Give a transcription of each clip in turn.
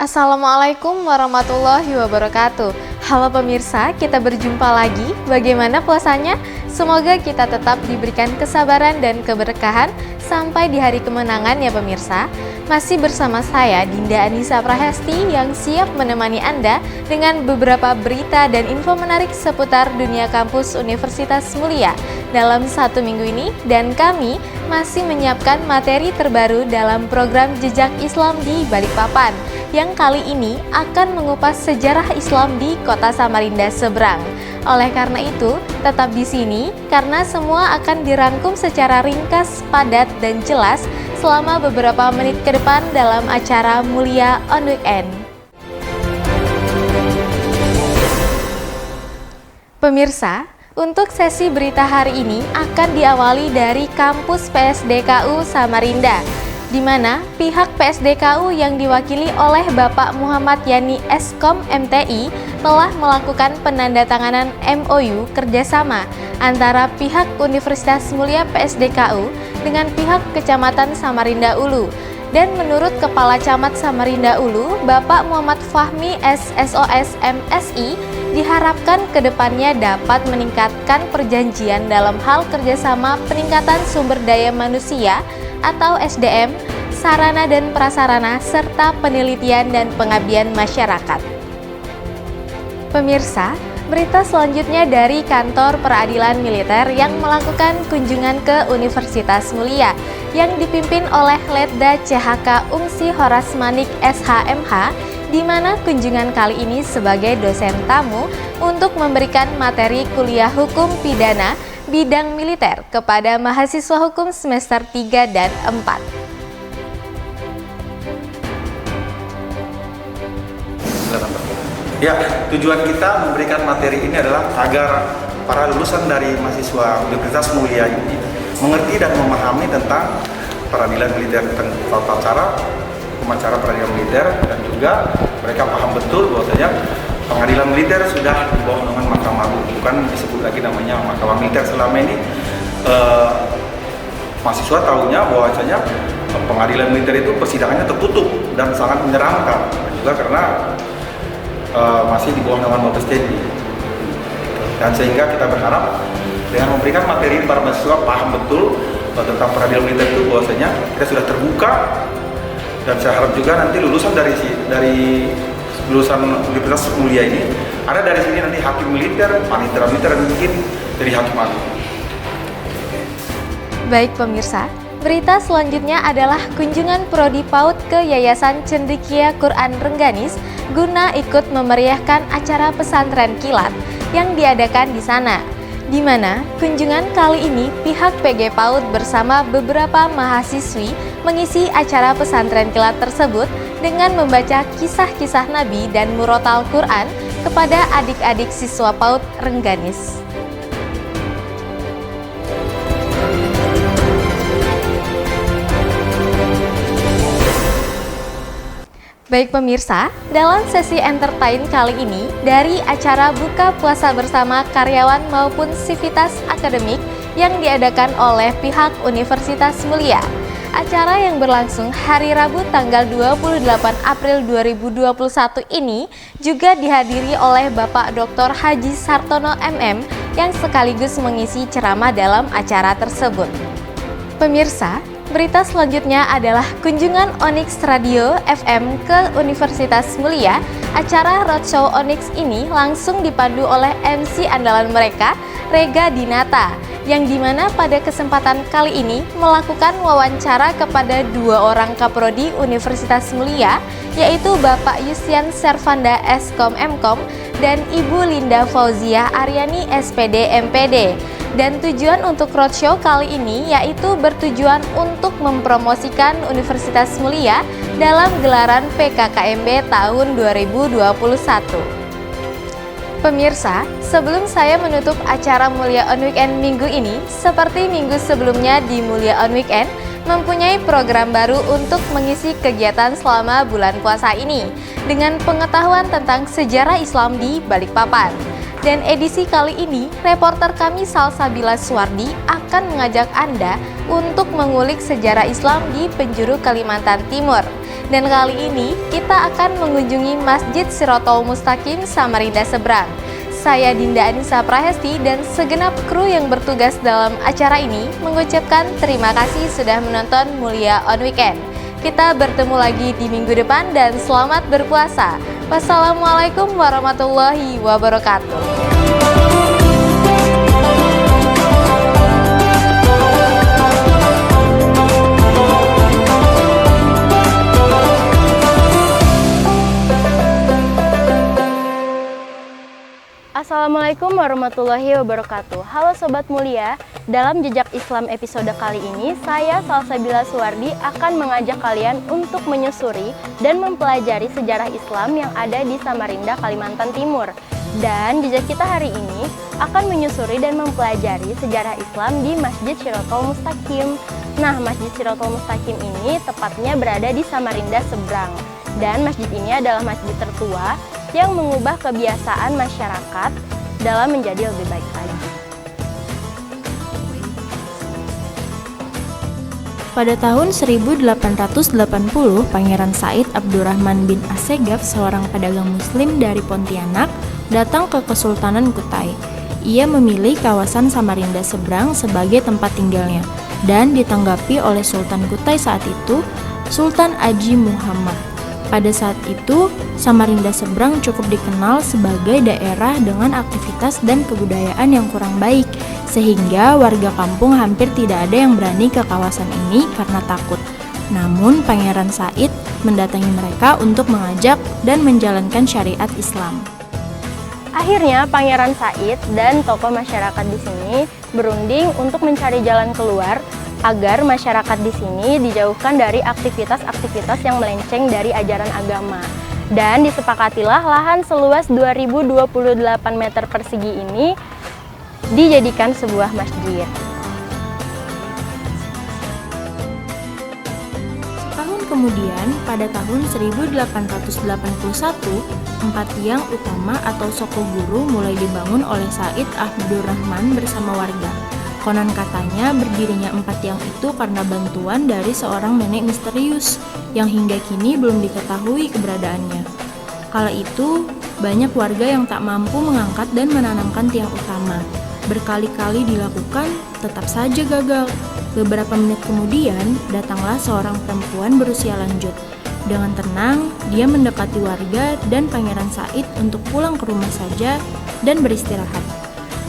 Assalamualaikum warahmatullahi wabarakatuh. Halo pemirsa, kita berjumpa lagi. Bagaimana puasanya? Semoga kita tetap diberikan kesabaran dan keberkahan sampai di hari kemenangan ya pemirsa. Masih bersama saya Dinda Anissa Prahesti yang siap menemani Anda dengan beberapa berita dan info menarik seputar dunia kampus Universitas Mulia dalam satu minggu ini, dan kami masih menyiapkan materi terbaru dalam program Jejak Islam di Balikpapan yang kali ini akan mengupas sejarah Islam di Kota Samarinda seberang. Oleh karena itu, tetap di sini karena semua akan dirangkum secara ringkas, padat, dan jelas selama beberapa menit ke depan dalam acara Mulia on Weekend. Pemirsa, untuk sesi berita hari ini akan diawali dari kampus PSDKU Samarinda, di mana pihak PSDKU yang diwakili oleh Bapak Muhammad Yani Eskom MTI telah melakukan penandatanganan MOU kerjasama antara pihak Universitas Mulia PSDKU dengan pihak Kecamatan Samarinda Ulu. Dan menurut Kepala Camat Samarinda Ulu, Bapak Muhammad Fahmi SSOS MSI, diharapkan kedepannya dapat meningkatkan perjanjian dalam hal kerjasama peningkatan sumber daya manusia atau SDM, sarana dan prasarana, serta penelitian dan pengabdian masyarakat. Pemirsa, berita selanjutnya dari Kantor Peradilan Militer yang melakukan kunjungan ke Universitas Mulia yang dipimpin oleh Letda CHK Ungsi Horas Manik SHMH, di mana kunjungan kali ini sebagai dosen tamu untuk memberikan materi kuliah hukum pidana bidang militer kepada mahasiswa hukum semester 3 dan 4. Ya, tujuan kita memberikan materi ini adalah agar para lulusan dari mahasiswa Universitas Mulia ini mengerti dan memahami tentang peradilan militer, tentang tata cara peradilan militer, dan juga mereka paham betul bahwasanya pengadilan militer sudah di bawah naungan Mahkamah Agung, bukan disebut lagi namanya Mahkamah Militer. Selama ini mahasiswa tahunya bahwasanya pengadilan militer itu persidangannya tertutup dan sangat menyeramkan, juga karena masih di bawah naungan Mabes TNI. Dan sehingga kita berharap dengan memberikan materi para mahasiswa paham betul tentang peradilan militer itu, bahwasanya kita sudah terbuka, dan saya harap juga nanti lulusan dari lulusan Universitas Mulia ini ada dari sini nanti hakim militer, panitera militer, dan mungkin dari hakim agung. Baik pemirsa, berita selanjutnya adalah kunjungan Prodi PAUD ke Yayasan Cendekia Quran Rengganis guna ikut memeriahkan acara pesantren kilat yang diadakan di sana, di mana kunjungan kali ini pihak PG PAUD bersama beberapa mahasiswi mengisi acara pesantren kilat tersebut dengan membaca kisah-kisah Nabi dan murotal Quran kepada adik-adik siswa PAUD Rengganis. Baik pemirsa, dalam sesi entertain kali ini dari acara buka puasa bersama karyawan maupun sivitas akademik yang diadakan oleh pihak Universitas Mulia. Acara yang berlangsung hari Rabu tanggal 28 April 2021 ini juga dihadiri oleh Bapak Dr. Haji Sartono MM yang sekaligus mengisi ceramah dalam acara tersebut. Pemirsa, berita selanjutnya adalah kunjungan Onyx Radio FM ke Universitas Mulia. Acara Roadshow Onyx ini langsung dipandu oleh MC andalan mereka, Rega Dinata, yang dimana pada kesempatan kali ini melakukan wawancara kepada dua orang kaprodi Universitas Mulia, yaitu Bapak Yusian Servanda Eskom Mkom dan Ibu Linda Fauziah Aryani SPD MPD. Dan tujuan untuk roadshow kali ini yaitu bertujuan untuk mempromosikan Universitas Mulia dalam gelaran PKKMB tahun 2021. Pemirsa, sebelum saya menutup acara Mulia on Weekend minggu ini, seperti minggu sebelumnya di Mulia on Weekend, mempunyai program baru untuk mengisi kegiatan selama bulan puasa ini dengan pengetahuan tentang sejarah Islam di Balikpapan. Dan edisi kali ini, reporter kami Salsabila Suwardi akan mengajak Anda untuk mengulik sejarah Islam di penjuru Kalimantan Timur. Dan kali ini kita akan mengunjungi Masjid Shirathol Mustaqim Samarinda Seberang. Saya Dinda Anissa Prahesti dan segenap kru yang bertugas dalam acara ini mengucapkan terima kasih sudah menonton Mulia on Weekend. Kita bertemu lagi di minggu depan dan selamat berpuasa. Wassalamualaikum warahmatullahi wabarakatuh. Assalamualaikum warahmatullahi wabarakatuh. Halo Sobat Mulia, dalam Jejak Islam episode kali ini, saya Salsabila Suwardi akan mengajak kalian untuk menyusuri dan mempelajari sejarah Islam yang ada di Samarinda, Kalimantan Timur. Dan jejak kita hari ini akan menyusuri dan mempelajari sejarah Islam di Masjid Shirathol Mustaqim. Nah, Masjid Shirathol Mustaqim ini tepatnya berada di Samarinda Seberang. Dan masjid ini adalah masjid tertua yang mengubah kebiasaan masyarakat dalam menjadi lebih baik lagi. Pada tahun 1880, Pangeran Said Abdurrahman bin Assegaf, seorang pedagang muslim dari Pontianak, datang ke Kesultanan Kutai. Ia memilih kawasan Samarinda Seberang sebagai tempat tinggalnya dan ditanggapi oleh Sultan Kutai saat itu, Sultan Aji Muhammad. Pada saat itu, Samarinda Seberang cukup dikenal sebagai daerah dengan aktivitas dan kebudayaan yang kurang baik, sehingga warga kampung hampir tidak ada yang berani ke kawasan ini karena takut. Namun, Pangeran Said mendatangi mereka untuk mengajak dan menjalankan syariat Islam. Akhirnya, Pangeran Said dan tokoh masyarakat di sini berunding untuk mencari jalan keluar agar masyarakat di sini dijauhkan dari aktivitas-aktivitas yang melenceng dari ajaran agama. Dan disepakatilah lahan seluas 2028 meter persegi ini dijadikan sebuah masjid. Setahun kemudian, pada tahun 1881, 4 tiang utama atau soko guru mulai dibangun oleh Said Abdurrahman bersama warga. Konon katanya berdirinya 4 tiang itu karena bantuan dari seorang nenek misterius yang hingga kini belum diketahui keberadaannya. Kala itu, banyak warga yang tak mampu mengangkat dan menanamkan tiang utama. Berkali-kali dilakukan, tetap saja gagal. Beberapa menit kemudian, datanglah seorang perempuan berusia lanjut. Dengan tenang, dia mendekati warga dan Pangeran Said untuk pulang ke rumah saja dan beristirahat.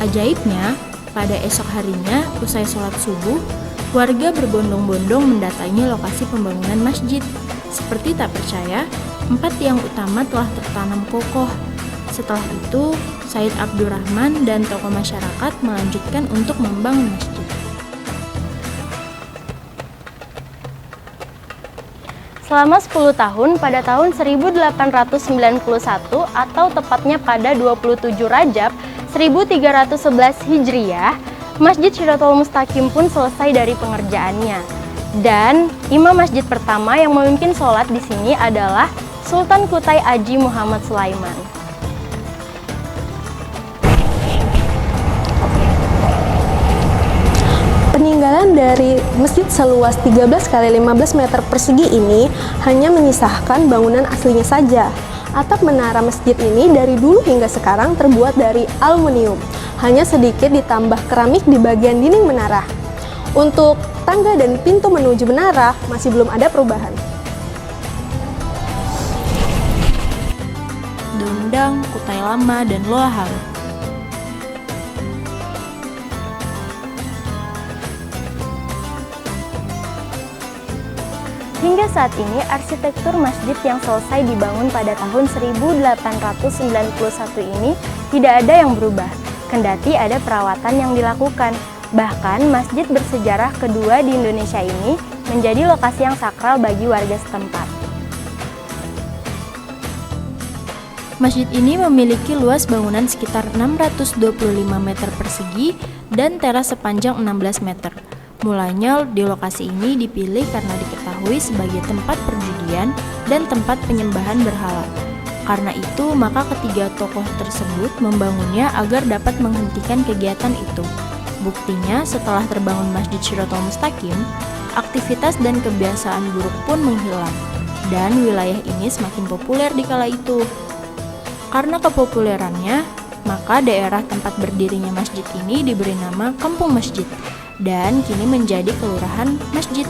Ajaibnya, pada esok harinya, usai sholat subuh, warga berbondong-bondong mendatangi lokasi pembangunan masjid. Seperti tak percaya, 4 tiang utama telah tertanam kokoh. Setelah itu, Said Abdurrahman dan tokoh masyarakat melanjutkan untuk membangun masjid. Selama 10 tahun, pada tahun 1891 atau tepatnya pada 27 Rajab 1311 Hijriah, Masjid Shirathol Mustaqim pun selesai dari pengerjaannya. Dan imam masjid pertama yang memimpin sholat di sini adalah Sultan Kutai Aji Muhammad Sulaiman. Peninggalan dari masjid seluas 13 x 15 meter persegi ini hanya menyisahkan bangunan aslinya saja. Atap menara masjid ini dari dulu hingga sekarang terbuat dari aluminium. Hanya sedikit ditambah keramik di bagian dinding menara. Untuk tangga dan pintu menuju menara masih belum ada perubahan. Dondang, Kutai Lama, dan Loa Haru. Hingga saat ini, arsitektur masjid yang selesai dibangun pada tahun 1891 ini tidak ada yang berubah, kendati ada perawatan yang dilakukan. Bahkan, masjid bersejarah kedua di Indonesia ini menjadi lokasi yang sakral bagi warga setempat. Masjid ini memiliki luas bangunan sekitar 625 meter persegi dan teras sepanjang 16 meter. Mulanya di lokasi ini dipilih karena diketahui sebagai tempat perjudian dan tempat penyembahan berhala. Karena itu, maka ketiga tokoh tersebut membangunnya agar dapat menghentikan kegiatan itu. Buktinya, setelah terbangun Masjid Shirathol Mustaqim, aktivitas dan kebiasaan buruk pun menghilang. dan wilayah ini semakin populer di kala itu. Karena kepopulerannya, maka daerah tempat berdirinya masjid ini diberi nama Kampung Masjid dan kini menjadi Kelurahan Masjid.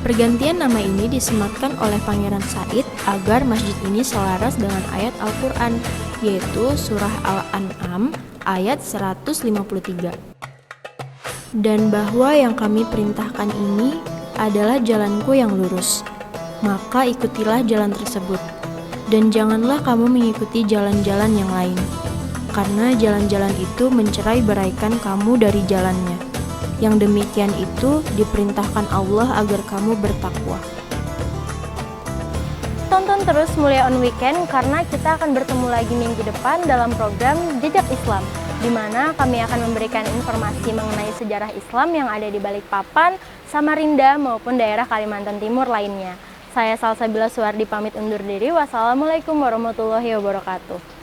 Pergantian nama ini disematkan oleh Pangeran Said agar masjid ini selaras dengan ayat Al-Quran, yaitu Surah Al-An'am ayat 153. Dan bahwa yang kami perintahkan ini adalah jalanku yang lurus, maka ikutilah jalan tersebut. Dan janganlah kamu mengikuti jalan-jalan yang lain, karena jalan-jalan itu mencerai-beraikan kamu dari jalannya. Yang demikian itu diperintahkan Allah agar kamu bertakwa. Tonton terus Mulia on Weekend karena kita akan bertemu lagi minggu depan dalam program Jejak Islam, di mana kami akan memberikan informasi mengenai sejarah Islam yang ada di Balikpapan, Samarinda maupun daerah Kalimantan Timur lainnya. Saya Salsabila Suwardi pamit undur diri. Wassalamualaikum warahmatullahi wabarakatuh.